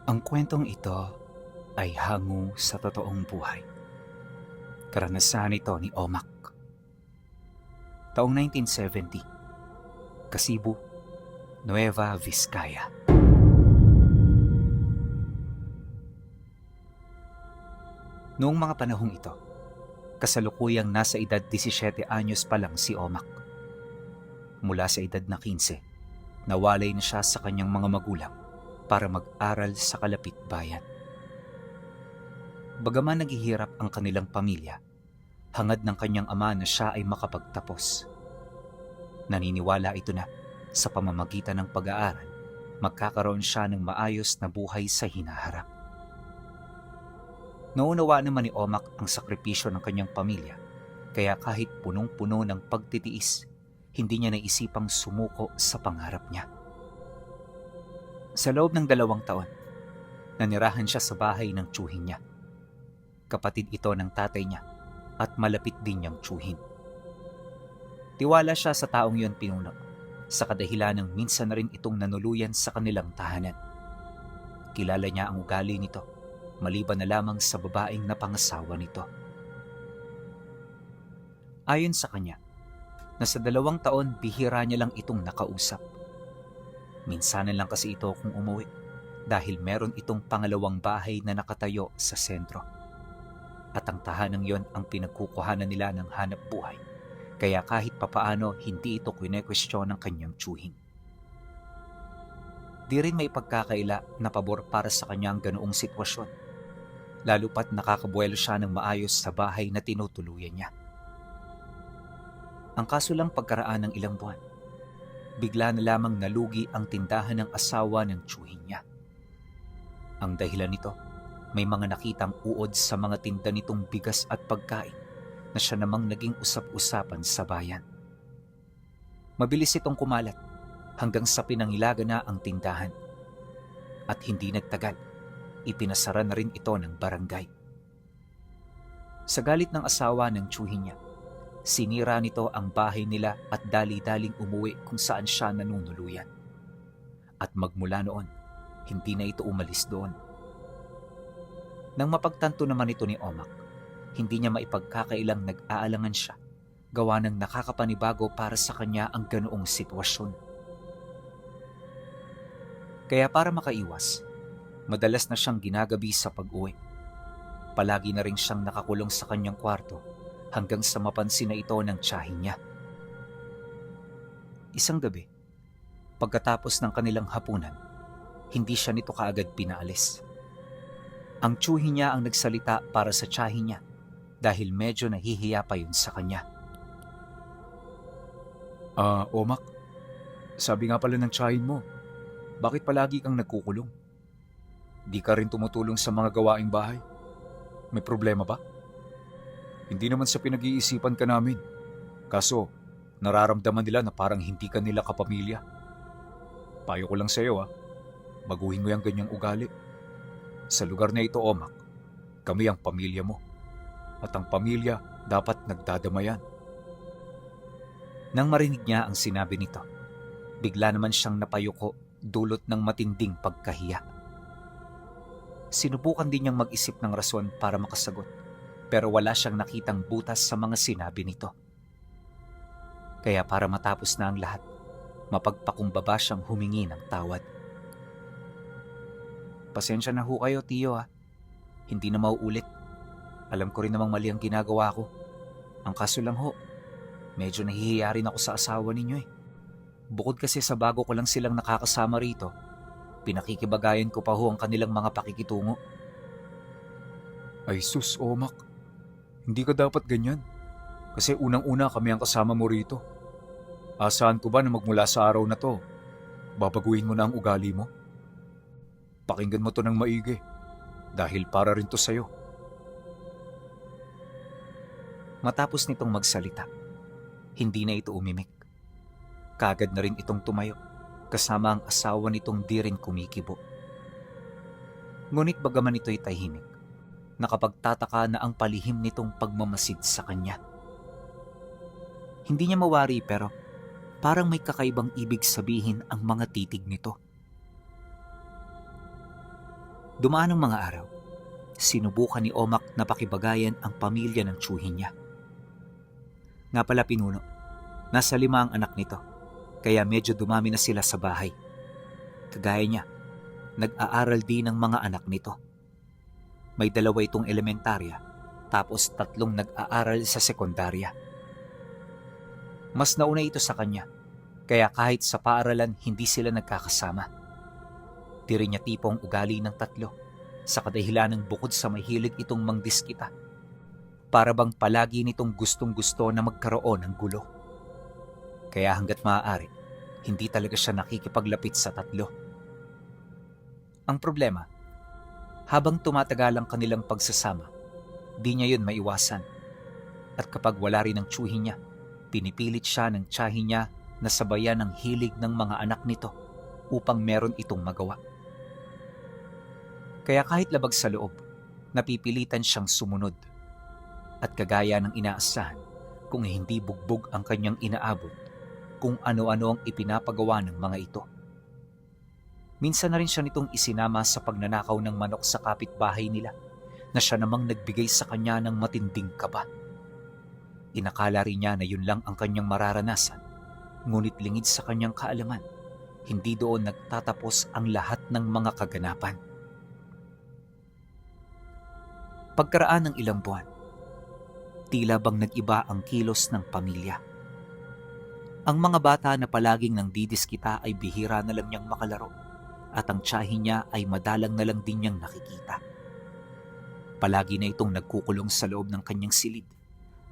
Ang kwentong ito ay hango sa totoong buhay. Karanasan ito ni Omak. Taong 1970, Cebu, Nueva Vizcaya. Noong mga panahong ito, kasalukuyang nasa edad 17 anyos pa lang si Omak. Mula sa edad na 15, nawalay na siya sa kanyang mga magulang para mag-aral sa kalapit bayan. Bagaman naghihirap ang kanilang pamilya, hangad ng kanyang ama na siya ay makapagtapos. Naniniwala ito na sa pamamagitan ng pag-aaral, magkakaroon siya ng maayos na buhay sa hinaharap. Nauunawa naman ni Omak ang sakripisyo ng kanyang pamilya, kaya kahit punong-puno ng pagtitiis, hindi niya naisipang sumuko sa pangarap niya. Sa loob ng 2 taon, nanirahan siya sa bahay ng tiyuhin niya. Kapatid ito ng tatay niya at malapit din niyang tiyuhin. Tiwala siya sa taong yun pinuno, sa kadahilan ng minsan na rin itong nanuluyan sa kanilang tahanan. Kilala niya ang ugali nito, maliban na lamang sa babaeng napangasawa nito. Ayon sa kanya, na sa 2 taon bihira niya lang itong nakausap. Minsanan lang kasi ito kung umuwi dahil meron itong pangalawang bahay na nakatayo sa sentro. At ang tahanang yon ang pinagkukuhanan nila ng hanap buhay, kaya kahit papaano hindi ito kwestiyon ng kanyang tiyuhin. Di rin may pagkakaila na pabor para sa kanyang ganoong sitwasyon, lalo pat nakakabuelo siya ng maayos sa bahay na tinutuluyan niya. Ang kaso lang pagkaraan ng ilang buwan, bigla na lamang nalugi ang tindahan ng asawa ng tiyuhin niya. Ang dahilan nito, may mga nakitang uod sa mga tinda nitong bigas at pagkain na siya namang naging usap-usapan sa bayan. Mabilis itong kumalat hanggang sa pinangilaga na ang tindahan. At hindi nagtagal, ipinasara na rin ito ng barangay. Sa galit ng asawa ng tiyuhin niya, sinira nito ang bahay nila at dali-daling umuwi kung saan siya nanunuluyan. At magmula noon, hindi na ito umalis doon. Nang mapagtanto naman ito ni Omak, hindi niya maipagkakailang nag-aalangan siya, gawa ng nakakapanibago para sa kanya ang ganoong sitwasyon. Kaya para makaiwas, madalas na siyang ginagabi sa pag-uwi. Palagi na rin siyang nakakulong sa kanyang kwarto hanggang sa mapansin na ito ng tiyahin niya. Isang gabi, pagkatapos ng kanilang hapunan, hindi siya nito kaagad pinaalis. Ang tiyuhin niya ang nagsalita para sa tiyahin niya dahil medyo nahihiya pa yun sa kanya. Omak, sabi nga pala ng tiyahin mo, bakit palagi kang nagkukulong? Di ka rin tumutulong sa mga gawaing bahay? May problema ba? Hindi naman sa pinag-iisipan ka namin. Kaso, nararamdaman nila na parang hindi ka nila kapamilya. Payo ko lang sa iyo baguhin mo yung ganyang ugali. Sa lugar na ito, Omak, kami ang pamilya mo. At ang pamilya dapat nagdadamayan. Nang marinig niya ang sinabi nito, bigla naman siyang napayuko dulot ng matinding pagkahiya. Sinubukan din niyang mag-isip ng rason para makasagot, pero wala siyang nakitang butas sa mga sinabi nito. Kaya para matapos na ang lahat, mapagpakumbaba siyang humingi ng tawad. Pasensya na ho kayo, tiyo Hindi na mauulit. Alam ko rin namang mali ang ginagawa ko. Ang kaso lang ho, medyo nahihiya rin ako sa asawa ninyo Bukod kasi sa bago ko lang silang nakakasama rito, pinakikibagayan ko pa ho ang kanilang mga pakikitungo. Ay sus, Omak, hindi ka dapat ganyan. Kasi unang-una kami ang kasama mo rito. Asahan ko ba na magmula sa araw na to, babaguhin mo na ang ugali mo? Pakinggan mo to ng maigi, dahil para rin to sa'yo. Matapos nitong magsalita, hindi na ito umimik. Kaagad na rin itong tumayo, kasama ang asawa nitong di rin kumikibo. Ngunit bagaman ito'y tahimik, nakapagtataka na ang palihim nitong pagmamasid sa kanya. Hindi niya mawari pero parang may kakaibang ibig sabihin ang mga titig nito. Dumaan ang mga araw. Sinubukan ni Omak na pakibagayan ang pamilya ng tiyuhin niya. Nga pala pinuno, nasa 5 ang anak nito, kaya medyo dumami na sila sa bahay. Kagaya niya, nag-aaral din ang mga anak nito. May 2 itong elementarya, tapos 3 nag-aaral sa sekundarya. Mas nauna ito sa kanya, kaya kahit sa paaralan hindi sila nagkakasama. Di rin niya tipong ugali ng 3, sa kadahilan ng bukod sa mahilig itong mangdiskita. Para bang palagi nitong gustong-gusto na magkaroon ng gulo. Kaya hanggat maaari, hindi talaga siya nakikipaglapit sa 3. Ang problema, habang tumatagal ang kanilang pagsasama, di niya yun maiwasan. At kapag wala rin ang tiyuhin niya, pinipilit siya ng tiyahin niya na sabayan ang hilig ng mga anak nito upang meron itong magawa. Kaya kahit labag sa loob, napipilitan siyang sumunod. At kagaya ng inaasahan, kung hindi bugbog ang kanyang inaabot, kung ano-ano ang ipinapagawa ng mga ito. Minsan na rin siya nitong isinama sa pagnanakaw ng manok sa kapitbahay nila, na siya namang nagbigay sa kanya ng matinding kaba. Inakala rin niya na yun lang ang kanyang mararanasan, ngunit lingid sa kanyang kaalaman, hindi doon nagtatapos ang lahat ng mga kaganapan. Pagkaraan ng ilang buwan, tila bang nag-iba ang kilos ng pamilya. Ang mga bata na palaging nang didiskita ay bihira na lang niyang makalaro at ang tiyahin niya ay madalang na lang din niyang nakikita. Palagi na itong nagkukulong sa loob ng kanyang silid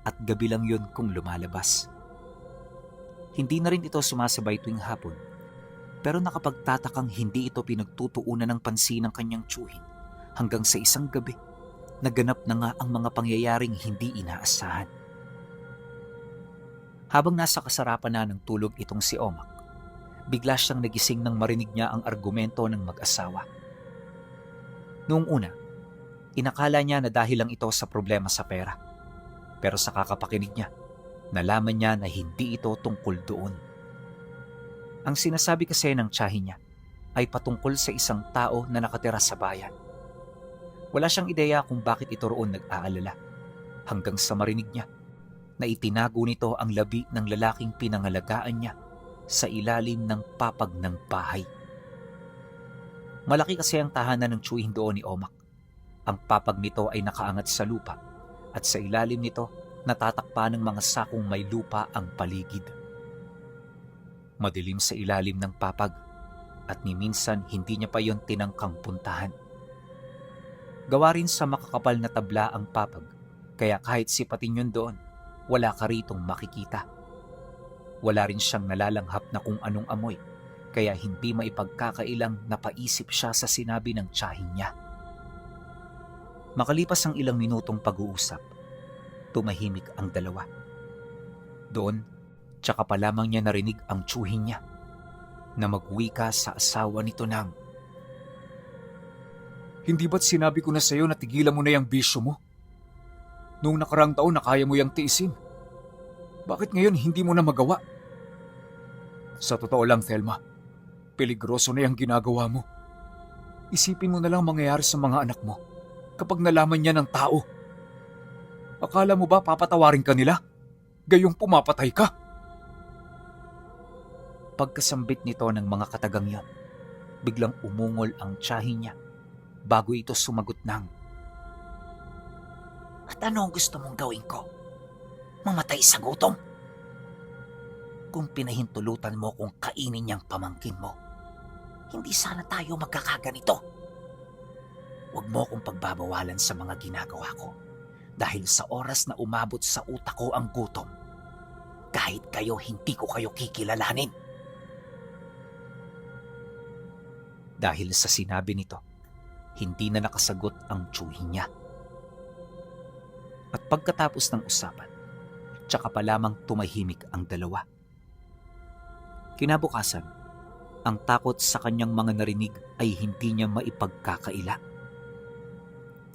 at gabi lang yun kung lumalabas. Hindi na rin ito sumasabay tuwing hapon, pero nakapagtatakang hindi ito pinagtutuunan ng pansin ng kanyang tiyuhin hanggang sa isang gabi naganap na nga ang mga pangyayaring hindi inaasahan. Habang nasa kasarapan na ng tulog itong si Omak, bigla siyang nagising nang marinig niya ang argumento ng mag-asawa. Noong una, inakala niya na dahil lang ito sa problema sa pera. Pero sa kakapakinig niya, nalaman niya na hindi ito tungkol doon. Ang sinasabi kasi ng tiyahin niya ay patungkol sa isang tao na nakatira sa bayan. Wala siyang ideya kung bakit ito roon nag-aalala, hanggang sa marinig niya na itinago nito ang labi ng lalaking pinangalagaan niya sa ilalim ng papag ng bahay. Malaki kasi ang tahanan ng tiyuhin doon ni Omak. Ang papag nito ay nakaangat sa lupa at sa ilalim nito natatakpan ng mga sakong may lupa ang paligid. Madilim sa ilalim ng papag at ni minsan hindi niya pa yon tinangkang puntahan. Gawa rin sa makakapal na tabla ang papag, kaya kahit sipatin yun doon, wala ka ritong makikita. Wala rin siyang nalalanghap na kung anong amoy, kaya hindi maipagkakailang napaisip siya sa sinabi ng tiyahin niya. Makalipas ang ilang minutong pag-uusap, tumahimik ang dalawa. Doon, tsaka pa lamang niya narinig ang tiyuhin niya na magwika sa asawa nito ng, Hindi ba't sinabi ko na sa'yo na tigilan mo na yung bisyo mo? Noong nakarang taon na kaya mo yung tiisin. Bakit ngayon hindi mo na magawa? Sa totoo lang, Thelma, peligroso na yung ginagawa mo. Isipin mo na lang mangyayari sa mga anak mo kapag nalaman niya ng tao. Akala mo ba papatawarin ka nila? Gayong pumapatay ka? Pagkasambit nito ng mga katagang yon, biglang umungol ang tiyahin niya bago ito sumagot ng, "At ano ang gusto mong gawin ko? Mamatay sa gutom? Kung pinahintulutan mo kung kainin niyang pamangkin mo, hindi sana tayo magkakaganito. Huwag mo akong pagbabawalan sa mga ginagawa ko dahil sa oras na umabot sa utak ko ang gutom, kahit kayo hindi ko kayo kikilalanin." Dahil sa sinabi nito, hindi na nakasagot ang tiyuhin niya. At pagkatapos ng usapan, tsaka pa lamang tumahimik ang dalawa. Kinabukasan, ang takot sa kanyang mga narinig ay hindi niya maipagkakaila.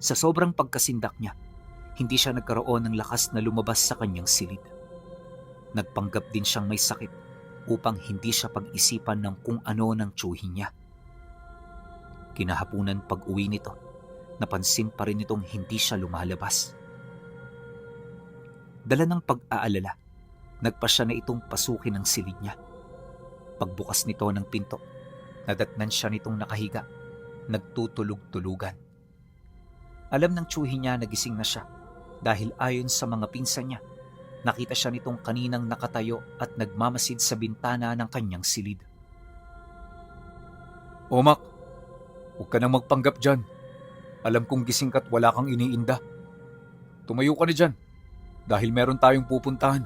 Sa sobrang pagkasindak niya, hindi siya nagkaroon ng lakas na lumabas sa kanyang silid. Nagpanggap din siyang may sakit upang hindi siya pag-isipan ng kung ano ng tiyuhin niya. Kinahapunan pag-uwi nito, napansin pa rin nitong hindi siya lumalabas. Dala ng pag-aalala, nagpa siya na itong pasukin ang silid niya. Pagbukas nito ng pinto, nadatnan siya nitong nakahiga, nagtutulog-tulugan. Alam ng tiyuhin niya na gising na siya dahil ayon sa mga pinsan niya, nakita siya nitong kaninang nakatayo at nagmamasid sa bintana ng kanyang silid. O Mac, huwag ka nang magpanggap dyan. Alam kong gising ka't wala kang iniinda. Tumayo ka na dyan dahil meron tayong pupuntahan.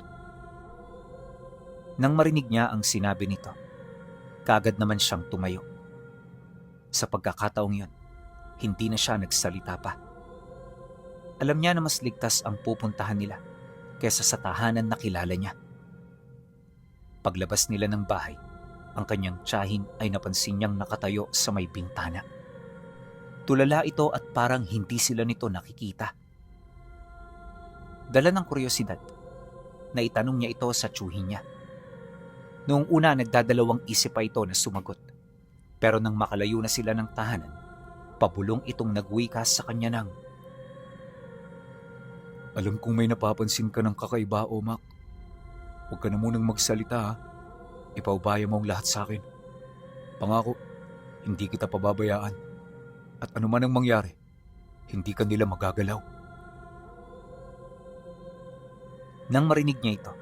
Nang marinig niya ang sinabi nito, kaagad naman siyang tumayo. Sa pagkakataong yun, hindi na siya nagsalita pa. Alam niya na mas ligtas ang pupuntahan nila kesa sa tahanan na kilala niya. Paglabas nila ng bahay, ang kanyang tiyahin ay napansin niyang nakatayo sa may bintana. Tulala ito at parang hindi sila nito nakikita. Dala ng kuryosidad, naitanong niya ito sa tiyuhin niya. Noong una nagdadalawang isip pa ito na sumagot. Pero nang makalayo na sila ng tahanan, pabulong itong nagwika sa kanya ng, Alam kong may napapansin ka ng kakaiba, O Mac. Huwag ka na munang magsalita, ha. Ipaubaya mo ang lahat sa akin. Pangako, hindi kita pababayaan. At ano man ang mangyari, hindi ka nila magagalaw. Nang marinig niya ito,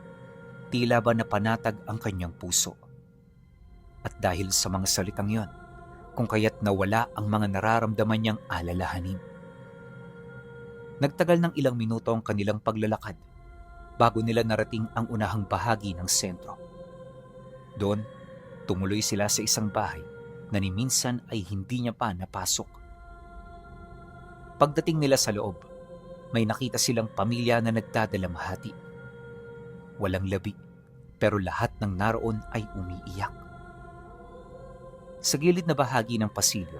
tila ba napanatag ang kanyang puso. At dahil sa mga salitang yon, kung kaya't nawala ang mga nararamdaman niyang alalahanin. Nagtagal ng ilang minuto ang kanilang paglalakad bago nila narating ang unahang bahagi ng sentro. Doon, tumuloy sila sa isang bahay na ni minsan ay hindi niya pa napasok. Pagdating nila sa loob, may nakita silang pamilya na nagdadalamhati. Walang labi, pero lahat ng naroon ay umiiyak. Sa gilid na bahagi ng pasilyo,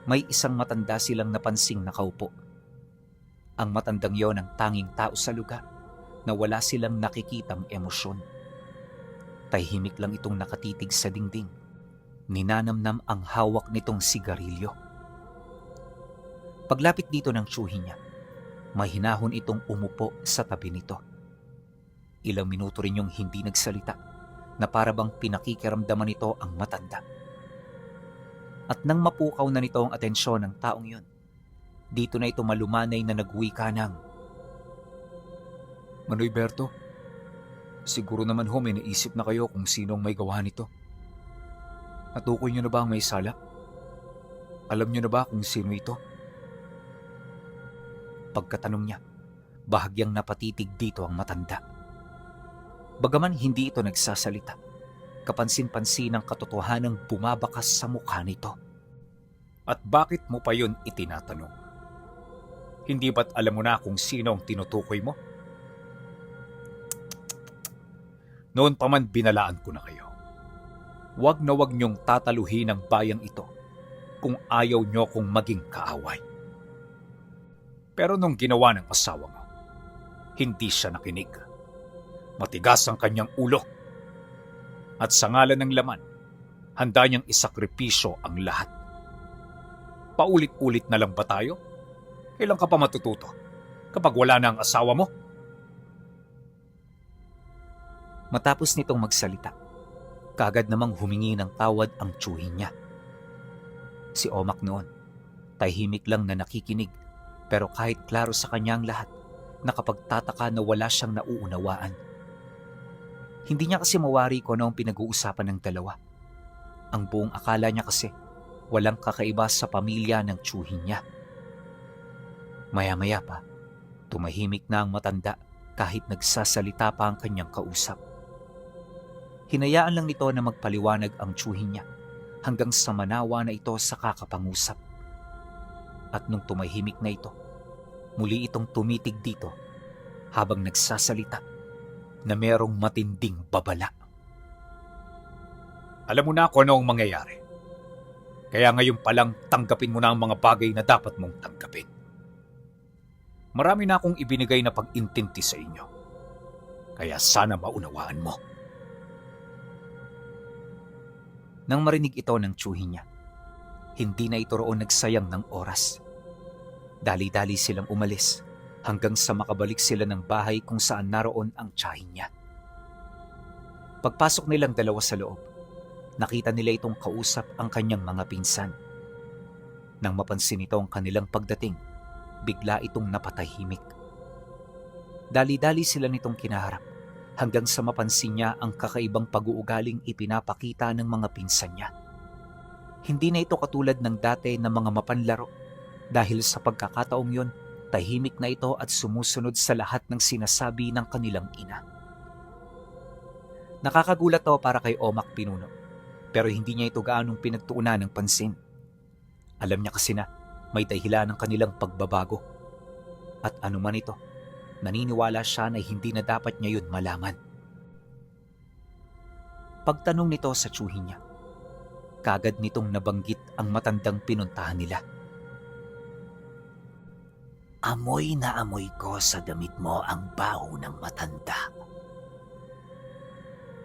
may isang matanda silang napansing nakaupo. Ang matandang yon ang tanging tao sa lugar na wala silang nakikitang emosyon. Tahimik lang itong nakatitig sa dingding. Ninanamnam ang hawak nitong sigarilyo. Paglapit dito ng tiyuhin niya, may hinahon itong umupo sa tabi nito. Ilang minuto rin yung hindi nagsalita na para bang pinakikiramdaman nito ang matanda. At nang mapukaw na nito ang atensyon ng taong yun, dito na ito malumanay na nagwika ng, Manoy Berto, siguro naman ho may naisip na kayo kung sinong may gawa nito. Natukoy niyo na ba ang may sala? Alam niyo na ba kung sino ito? Pagkatanong niya, bahagyang napatitig dito ang matanda. Bagaman hindi ito nagsasalita, kapansin-pansin ang katotohanang bumabakas sa mukha nito. At bakit mo pa yun itinatanong? Hindi ba't alam mo na kung sino ang tinutukoy mo? Noon pa man binalaan ko na kayo. Wag na wag niyong tataluhin ang bayang ito kung ayaw niyo kong maging kaaway. Pero nung ginawa ng asawa mo, hindi siya nakinig. Matigas ang kanyang ulo. At sa ngalan ng laman, handa niyang isakripisyo ang lahat. Paulit-ulit na lang ba tayo? Kailan ka pa matututo? Kapag wala na ang asawa mo? Matapos nitong magsalita, kaagad namang humingi ng tawad ang tiyuhin niya. Si Omak noon, tahimik lang na nakikinig, pero kahit klaro sa kanya ang lahat, nakapagtataka na wala siyang nauunawaan. Hindi niya kasi mawari kung ano ang pinag-uusapan ng dalawa. Ang buong akala niya kasi, walang kakaiba sa pamilya ng tiyuhin niya. Maya-maya pa, tumahimik na ang matanda kahit nagsasalita pa ang kanyang kausap. Hinayaan lang nito na magpaliwanag ang tiyuhin niya hanggang sa manawa na ito sa kakapangusap. At nung tumahimik na ito, muli itong tumitig dito habang nagsasalita na merong matinding babala. Alam mo na kung ano ang mangyayari. Kaya ngayon palang tanggapin mo na ang mga bagay na dapat mong tanggapin. Marami na akong ibinigay na pag-intindi sa inyo. Kaya sana maunawaan mo. Nang marinig ito ng tiyuhin niya, Hindi na ito roon nagsayang ng oras. Dali-dali silang umalis hanggang sa makabalik sila ng bahay kung saan naroon ang tiyahin niya. Pagpasok nilang dalawa sa loob, nakita nila itong kausap ang kanyang mga pinsan. Nang mapansin ito ang kanilang pagdating, bigla itong napatahimik. Dali-dali sila nitong kinaharap hanggang sa mapansin niya ang kakaibang pag-uugaling ipinapakita ng mga pinsan niya. Hindi na ito katulad ng dati na mga mapanlaro dahil sa pagkakataong yon, tahimik na ito at sumusunod sa lahat ng sinasabi ng kanilang ina. Nakakagulat to para kay Omak Pinuno, pero hindi niya ito gaanong pinagtuunan ng pansin. Alam niya kasi na may dahilan ng kanilang pagbabago. At anuman ito, naniniwala siya na hindi na dapat niya yun malaman. Pagtanong nito sa tiyuhin niya, kagad nitong nabanggit ang matandang pinuntahan nila. Amoy na amoy ko sa damit mo ang baho ng matanda.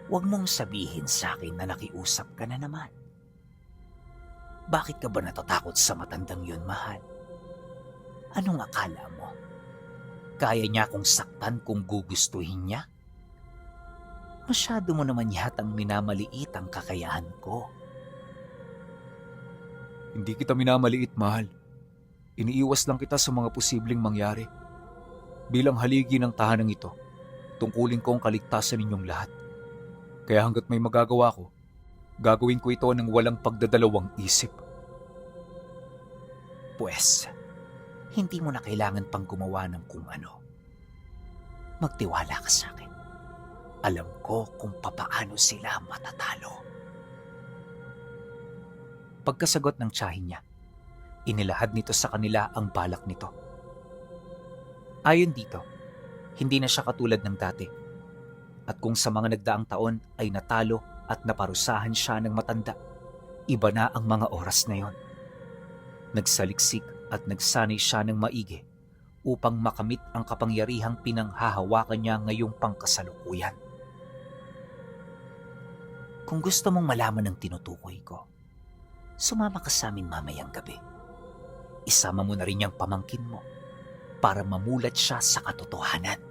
Huwag mong sabihin sa akin na nakiusap ka na naman. Bakit ka ba natatakot sa matandang yun, mahal? Anong akala mo? Kaya niya akong saktan kung gugustuhin niya? Masyado mo naman yatang minamaliit ang kakayahan ko. Hindi kita minamaliit, mahal. Iniiwas lang kita sa mga posibleng mangyari. Bilang haligi ng tahanang ito, tungkulin ko ang kaligtasan ninyong lahat. Kaya hanggat may magagawa ko, gagawin ko ito ng walang pagdadalawang isip. Pwes, hindi mo na kailangan pang gumawa ng kung ano. Magtiwala ka sa akin. Alam ko kung papaano sila matatalo. Pagkasagot ng tiyahin niya, inilahad nito sa kanila ang balak nito. Ayon dito, hindi na siya katulad ng dati. At kung sa mga nagdaang taon ay natalo at naparusahan siya ng matanda, iba na ang mga oras na yon. Nagsaliksik at nagsanay siya ng maigi upang makamit ang kapangyarihang pinanghahawakan niya ngayong pangkasalukuyan. Kung gusto mong malaman ang tinutukoy ko, sumama ka sa amin mamayang gabi. Isama mo na rin yung pamangkin mo para mamulat siya sa katotohanan.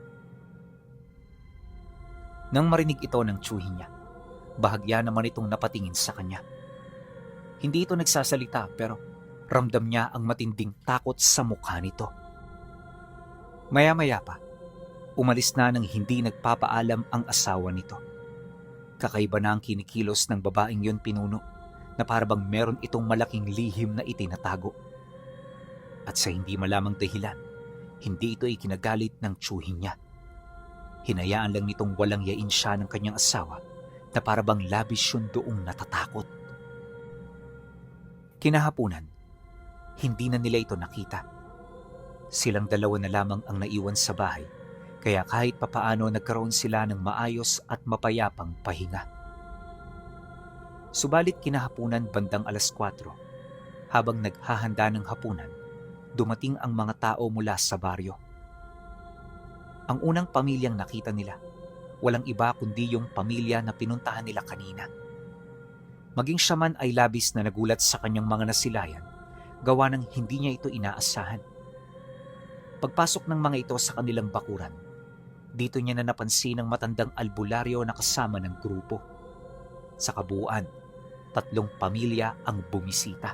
Nang marinig ito ng tiyuhin niya, bahagya naman itong napatingin sa kanya. Hindi ito nagsasalita pero ramdam niya ang matinding takot sa mukha nito. Maya-maya pa, umalis na nang hindi nagpapaalam ang asawa nito. Kakaiba na ang kinikilos ng babaeng yon, Pinuno, na parabang meron itong malaking lihim na itinatago. At sa hindi malamang dahilan, hindi ito ikinagalit ng tiyuhin niya. Hinayaan lang nitong walang yain siya ng kanyang asawa na parabang labis yun doong natatakot. Kinahapunan, hindi na nila ito nakita. Silang dalawa na lamang ang naiwan sa bahay, kaya kahit papaano nagkaroon sila ng maayos at mapayapang pahinga. Subalit kinahapunan bandang 4:00, habang naghahanda ng hapunan, dumating ang mga tao mula sa baryo. Ang unang pamilyang nakita nila, walang iba kundi yung pamilya na pinuntahan nila kanina. Maging siya man ay labis na nagulat sa kanyang mga nasilayan, gawa ng hindi niya ito inaasahan. Pagpasok ng mga ito sa kanilang bakuran, dito niya na napansin ang matandang albularyo na kasama ng grupo. Sa kabuuan, 3 pamilya ang bumisita.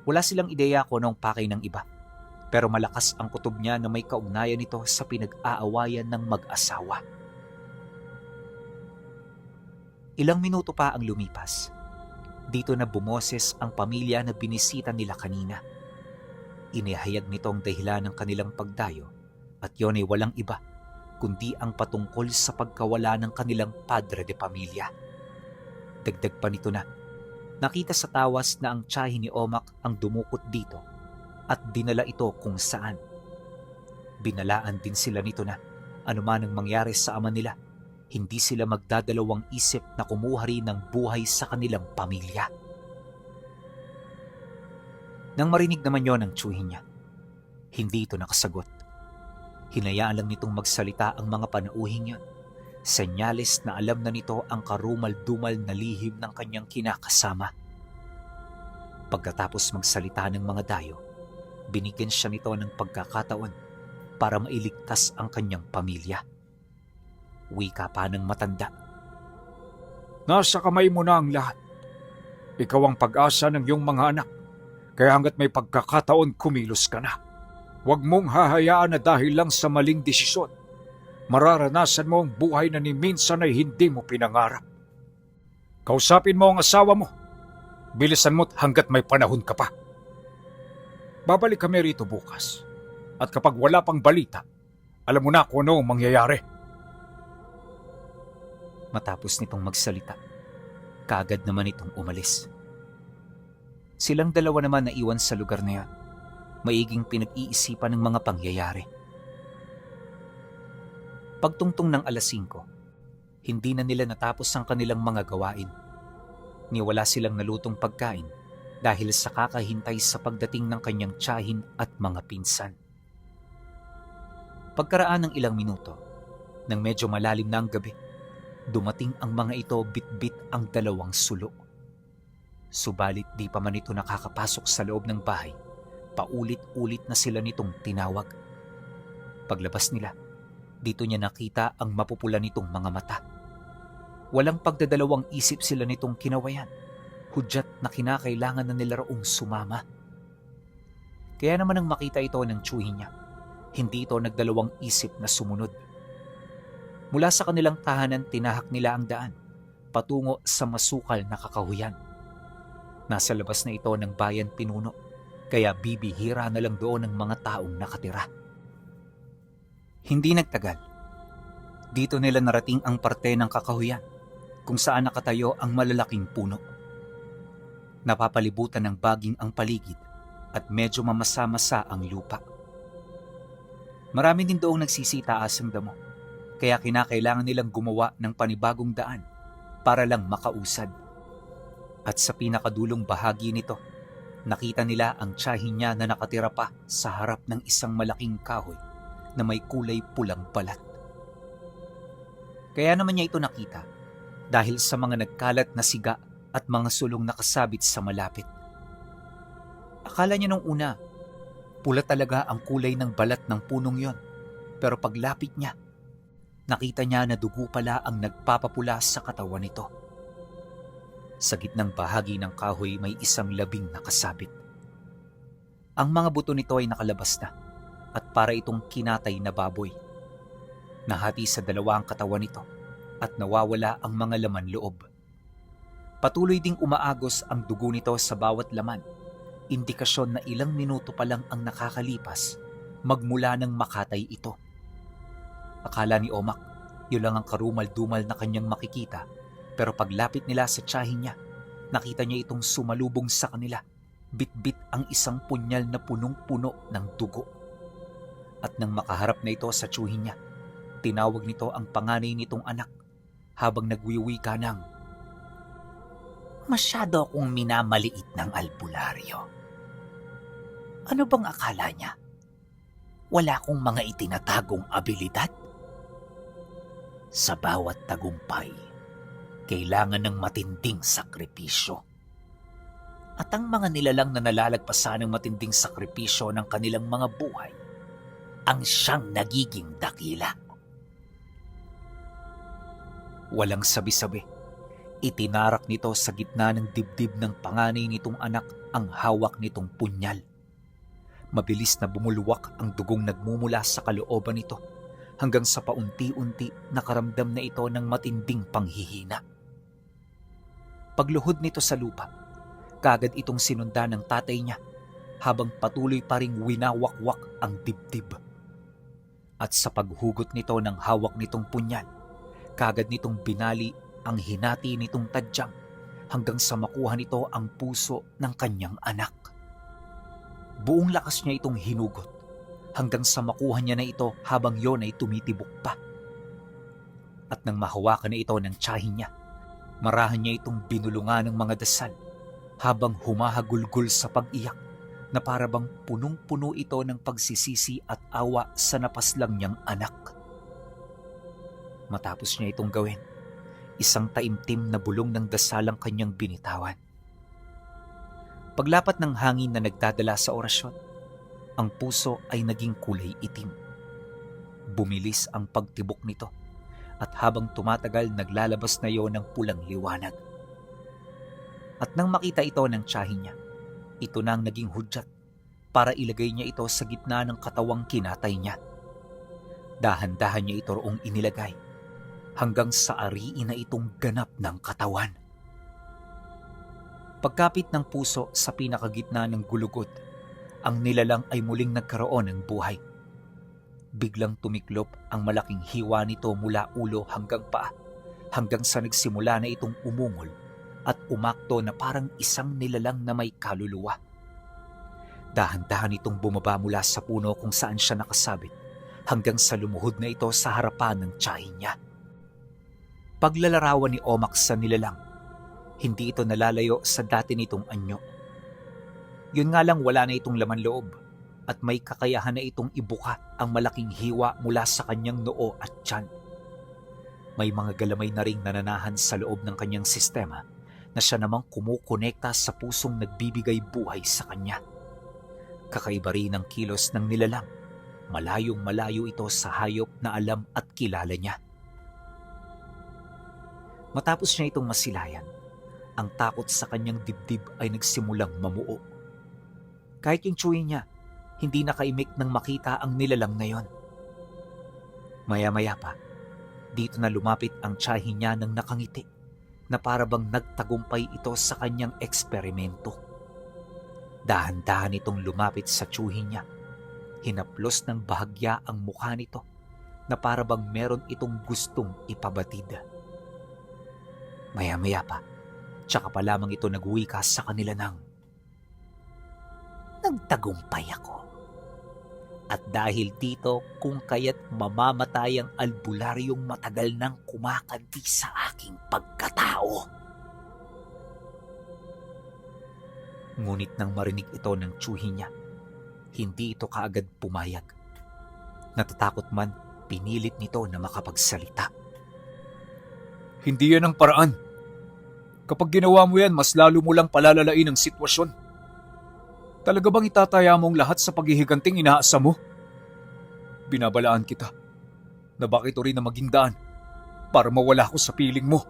Wala silang ideya kung anong pakay ng iba, pero malakas ang kutob niya na may kaugnayan nito sa pinag-aawayan ng mag-asawa. Ilang minuto pa ang lumipas. Dito na bumoses ang pamilya na binisita nila kanina. Inihayag nito ang dahilan ng kanilang pagdayo at yon ay walang iba kundi ang patungkol sa pagkawala ng kanilang padre de pamilya. Dagdag pa nito na, nakita sa tawas na ang tiyahin ni Omak ang dumukot dito at dinala ito kung saan. Binalaan din sila nito na anuman ang mangyari sa ama nila, hindi sila magdadalawang isip na kumuha rin ng buhay sa kanilang pamilya. Nang marinig naman yon ang tiyuhin niya, hindi ito nakasagot. Hinayaan lang nitong magsalita ang mga panauhing yon, senyales na alam na nito ang karumal-dumal na lihim ng kanyang kinakasama. Pagkatapos magsalita ng mga dayo, binigyan siya nito ng pagkakataon para mailigtas ang kanyang pamilya. Wika pa ng matanda. Nasa kamay mo na ang lahat. Ikaw ang pag-asa ng iyong mga anak. Kaya hanggat may pagkakataon, kumilos ka na. Huwag mong hahayaan na dahil lang sa maling desisyon, mararanasan mo ang buhay na ni minsan ay hindi mo pinangarap. Kausapin mo ang asawa mo. Bilisan mo't hanggat may panahon ka pa. Babalik kami rito bukas. At kapag wala pang balita, alam mo na kung ano ang mangyayari. Matapos nitong magsalita, kaagad naman itong umalis. Silang dalawa naman na iwan sa lugar na yan. Maiging pinag-iisipan ng mga pangyayari. Pagtungtong ng 5:00, hindi na nila natapos ang kanilang mga gawain. Niwala silang nalutong pagkain dahil sa kakahintay sa pagdating ng kanyang tiyahin at mga pinsan. Pagkaraan ng ilang minuto, nang medyo malalim na ang gabi, dumating ang mga ito bit-bit ang 2 sulo. Subalit di pa man ito nakakapasok sa loob ng bahay, paulit-ulit na sila nitong tinawag. Paglabas nila, dito niya nakita ang mapupula nitong mga mata. Walang pagdadalawang isip sila nitong kinawayan, hudyat na kinakailangan na nila raong sumama. Kaya naman nang makita ito ng tiyuhin niya, hindi ito nagdalawang isip na sumunod. Mula sa kanilang tahanan, tinahak nila ang daan patungo sa masukal na kakahuyan. Nasa labas na ito ng bayan pinuno, kaya bibihira na lang doon ang mga taong nakatira. Hindi nagtagal, dito nila narating ang parte ng kakahuyan kung saan nakatayo ang malalaking puno. Napapalibutan ng baging ang paligid at medyo mamasa-masa ang lupa. Marami din doong nagsisitaas ang damo, kaya kinakailangan nilang gumawa ng panibagong daan para lang makausad. At sa pinakadulong bahagi nito, nakita nila ang tiyahin niya na nakatira pa sa harap ng isang malaking kahoy na may kulay pulang balat. Kaya naman niya ito nakita dahil sa mga nagkalat na siga at mga sulong nakasabit sa malapit. Akala niya nung una, pula talaga ang kulay ng balat ng punong yon, pero paglapit niya, nakita niya na dugo pala ang nagpapapula sa katawan nito. Sa gitnang bahagi ng kahoy may isang labing nakasabit. Ang mga buto nito ay nakalabas na at para itong kinatay na baboy. Nahati sa 2 ang katawan nito at nawawala ang mga laman loob. Patuloy ding umaagos ang dugo nito sa bawat laman, indikasyon na ilang minuto pa lang ang nakakalipas magmula nang makatay ito. Akala ni Omak, yun lang ang karumal-dumal na kanyang makikita, pero paglapit nila sa tiyahin niya, nakita niya itong sumalubong sa kanila, bit-bit ang isang punyal na punong-puno ng dugo. At nang makaharap na ito sa tiyuhin niya, tinawag nito ang panganay nitong anak habang nagwiwika ng, "Masyado akong minamaliit ng albularyo. Ano bang akala niya? Wala akong mga itinatagong abilidad? Sa bawat tagumpay, kailangan ng matinding sakripisyo. At ang mga nilalang na nalalagpasan ng matinding sakripisyo ng kanilang mga buhay, ang siyang nagiging dakila." Walang sabi-sabi, itinarak nito sa gitna ng dibdib ng panganay nitong anak ang hawak nitong punyal. Mabilis na bumulwak ang dugong nagmumula sa kalooban nito hanggang sa paunti-unti nakaramdam na ito ng matinding panghihina. Pagluhod nito sa lupa, kaagad itong sinundan ng tatay niya habang patuloy pa ring winawakwak ang dibdib. At sa paghugot nito ng hawak nitong punyal, kaagad nitong binali ang hinati nitong tadyang hanggang sa makuha nito ang puso ng kanyang anak. Buong lakas niya itong hinugot hanggang sa makuha niya na ito habang yon ay tumitibok pa. At nang mahawakan na ito ng tiyahin niya, marahan niya itong binulungan ng mga dasal habang humahagulgol sa pag-iyak na parabang punong-puno ito ng pagsisisi at awa sa napaslang niyang anak. Matapos niya itong gawin, isang taimtim na bulong ng dasal ang kanyang binitawan. Paglapat ng hangin na nagdadala sa orasyon, ang puso ay naging kulay itim. Bumilis ang pagtibok nito at habang tumatagal naglalabas na yon ng pulang liwanag. At nang makita ito ng tiyahin niya, ito na ang naging hudyat para ilagay niya ito sa gitna ng katawang kinatay niya. Dahan-dahan niya ito roong inilagay hanggang sa ariin na itong ganap ng katawan. Pagkapit ng puso sa pinakagitna ng gulugod, ang nilalang ay muling nagkaroon ng buhay. Biglang tumiklop ang malaking hiwa nito mula ulo hanggang paa, hanggang sa nagsimula na itong umungol at umakto na parang isang nilalang na may kaluluwa. Dahan-dahan itong bumaba mula sa puno kung saan siya nakasabit hanggang sa lumuhod na ito sa harapan ng tiyahin niya. Paglalarawan ni Omak sa nilalang, hindi ito nalalayo sa dati nitong anyo. Yun nga lang wala na itong laman loob at may kakayahan na itong ibuka ang malaking hiwa mula sa kanyang noo at tiyan. May mga galamay na ring nananahan sa loob ng kanyang sistema na siya namang kumukonekta sa pusong nagbibigay buhay sa kanya. Kakaiba rin ang kilos ng nilalang. Malayong malayo ito sa hayop na alam at kilala niya. Matapos niya itong masilayan, ang takot sa kanyang dibdib ay nagsimulang mamuo. Kahit yung tsuhi niya, hindi nakaimik nang makita ang nilalang na yon. Maya-maya pa, dito na lumapit ang tiyahin niya ng nakangiti na parabang nagtagumpay ito sa kanyang eksperimento. Dahan-dahan itong lumapit sa tsuhi niya. Hinaplos ng bahagya ang mukha nito na parabang meron itong gustong ipabatid. Maya-maya pa, tsaka pa lamang ito nag-uwi ka sa kanila ng nagtagumpay ako. At dahil dito, kung kaya't mamamatay ang albularyong matagal nang kumakanti sa aking pagkatao. Ngunit nang marinig ito ng tsuhi niya, hindi ito kaagad pumayag. Natatakot man, pinilit nito na makapagsalita. Hindi yan ang paraan. Kapag ginawa mo yan, mas lalo mo lang palalalain ang sitwasyon. Talaga bang itataya mo ang lahat sa paghihiganting inaasa mo? Binabalaan kita na bakit ito rin na maging daan para mawala ko sa piling mo.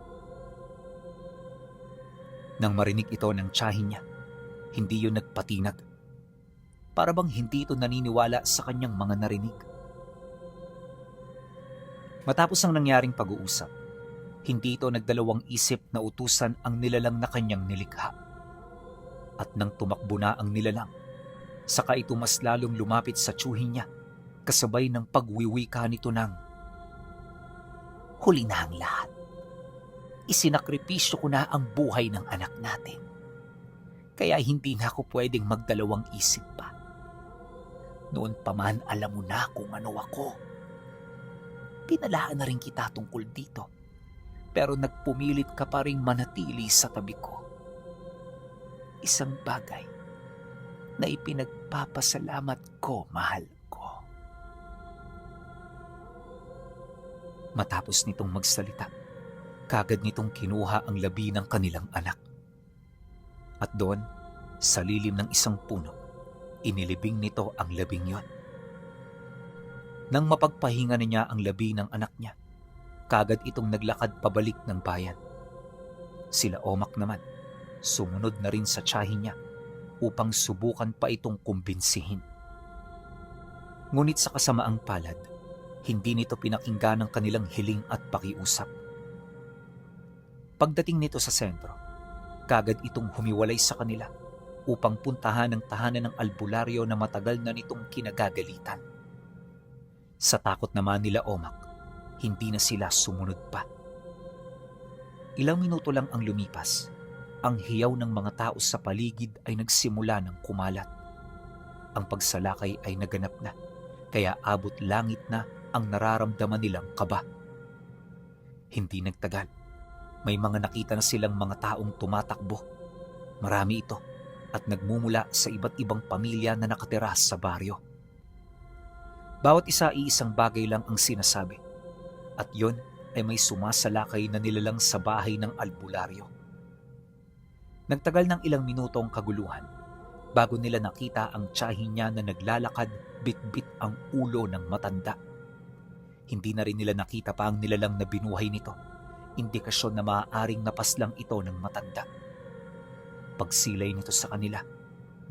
Nang marinig ito ng tiyahin niya, hindi yun nagpatinag. Para bang hindi ito naniniwala sa kanyang mga narinig. Matapos ang nangyaring pag-uusap, hindi ito nagdalawang isip na utusan ang nilalang na kanyang nilikha. At nang tumakbo na ang nilalang, saka ito mas lalong lumapit sa tsuhi niya, kasabay ng pagwiwika nito ng, huli na ang lahat. Isinakripisyo ko na ang buhay ng anak natin. Kaya hindi na ako pwedeng magdalawang isip pa. Noon pa man alam mo na kung ano ako. Pinalaan na rin kita tungkol dito. Pero nagpumilit ka pa ring manatili sa tabi ko. Isang bagay na ipinagpapasalamat ko, mahal ko. Matapos nitong magsalita, kagad nitong kinuha ang labi ng kanilang anak. At doon, sa lilim ng isang puno, inilibing nito ang labing yon. Nang mapagpahinga na niya ang labi ng anak niya, kagad itong naglakad pabalik ng bayan. Sila Omak naman, sumunod na rin sa tiyahin niya upang subukan pa itong kumbinsihin. Ngunit sa kasamaang palad, hindi nito pinakinggan ang kanilang hiling at pakiusap. Pagdating nito sa sentro, kagad itong humiwalay sa kanila upang puntahan ang tahanan ng albularyo na matagal na nitong kinagagalitan. Sa takot naman nila Omak, hindi na sila sumunod pa. Ilang minuto lang ang lumipas, ang hiyaw ng mga tao sa paligid ay nagsimula ng kumalat. Ang pagsalakay ay naganap na, kaya abot langit na ang nararamdaman nilang kaba. Hindi nagtagal, may mga nakita na silang mga taong tumatakbo. Marami ito at nagmumula sa iba't ibang pamilya na nakatira sa baryo. Bawat isa iisang bagay lang ang sinasabi, at yon ay may sumasalakay na nilalang sa bahay ng albularyo. Nagtagal ng ilang minuto ang kaguluhan bago nila nakita ang tiyahin niya na naglalakad bitbit ang ulo ng matanda. Hindi na rin nila nakita pa ang nilalang na binuhay nito, indikasyon na maaaring napaslang ito ng matanda. Pagsilay nito sa kanila,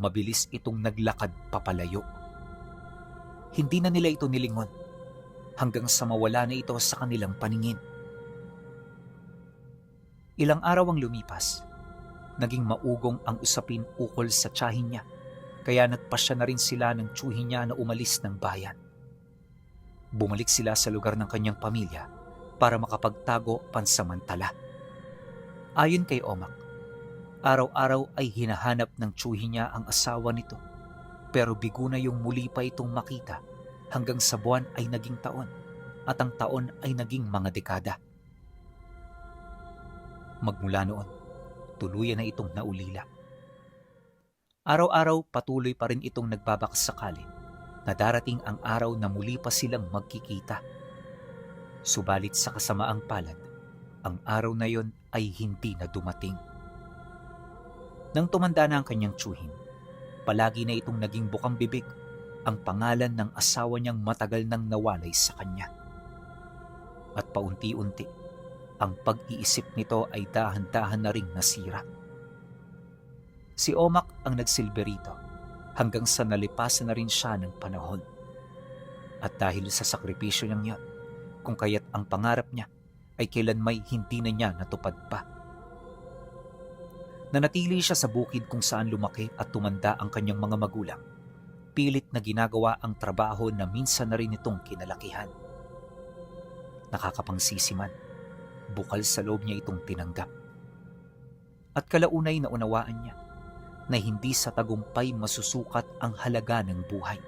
mabilis itong naglakad papalayo. Hindi na nila ito nilingon hanggang sa mawala na ito sa kanilang paningin. Ilang araw ang lumipas, naging maugong ang usapin ukol sa tiyahin niya, kaya nagpasya na rin sila ng tiyuhin niya na umalis ng bayan. Bumalik sila sa lugar ng kanyang pamilya para makapagtago pansamantala. Ayon kay Omak, araw-araw ay hinahanap ng tiyuhin niya ang asawa nito, pero bigo na yung muli pa itong makita hanggang sa buwan ay naging taon at ang taon ay naging mga dekada. Magmula noon, tuluyan na itong naulila. Araw-araw patuloy pa rin itong nagbabakasakali na darating ang araw na muli pa silang magkikita. Subalit sa kasamaang palad, ang araw na yon ay hindi na dumating. Nang tumanda na ang kanyang tiyuhin, palagi na itong naging bukang bibig ang pangalan ng asawa niyang matagal nang nawalay sa kanya. At paunti-unti, ang pag-iisip nito ay dahan-dahan na ring nasira. Si Omak ang nagsilbi rito hanggang sa nalipasan na rin siya ng panahon. At dahil sa sakripisyo niyang yon, kung kaya't ang pangarap niya ay kailanmay hindi na niya natupad pa. Nanatili siya sa bukid kung saan lumaki at tumanda ang kanyang mga magulang. Pilit na ginagawa ang trabaho na minsan na rin itong kinalakihan. Nakakapangsisi man, bukal sa loob niya itong tinanggap. At kalaunay na unawaan niya na hindi sa tagumpay masusukat ang halaga ng buhay.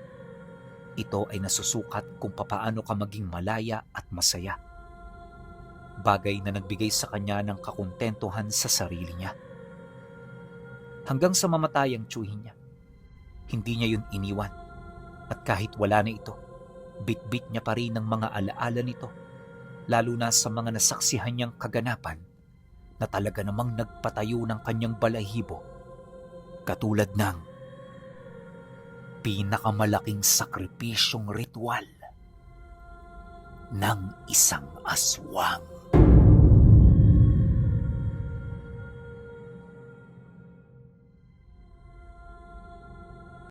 Ito ay nasusukat kung papaano ka maging malaya at masaya. Bagay na nagbigay sa kanya ng kakontentuhan sa sarili niya. Hanggang sa mamatay ang tiyuhin niya, hindi niya yun iniwan. At kahit wala na ito, bit-bit niya pa rin ang mga alaala nito, lalo na sa mga nasaksihan niyang kaganapan na talaga namang nagpatayo ng kanyang balahibo, katulad ng pinakamalaking sakripisyong ritual ng isang aswang.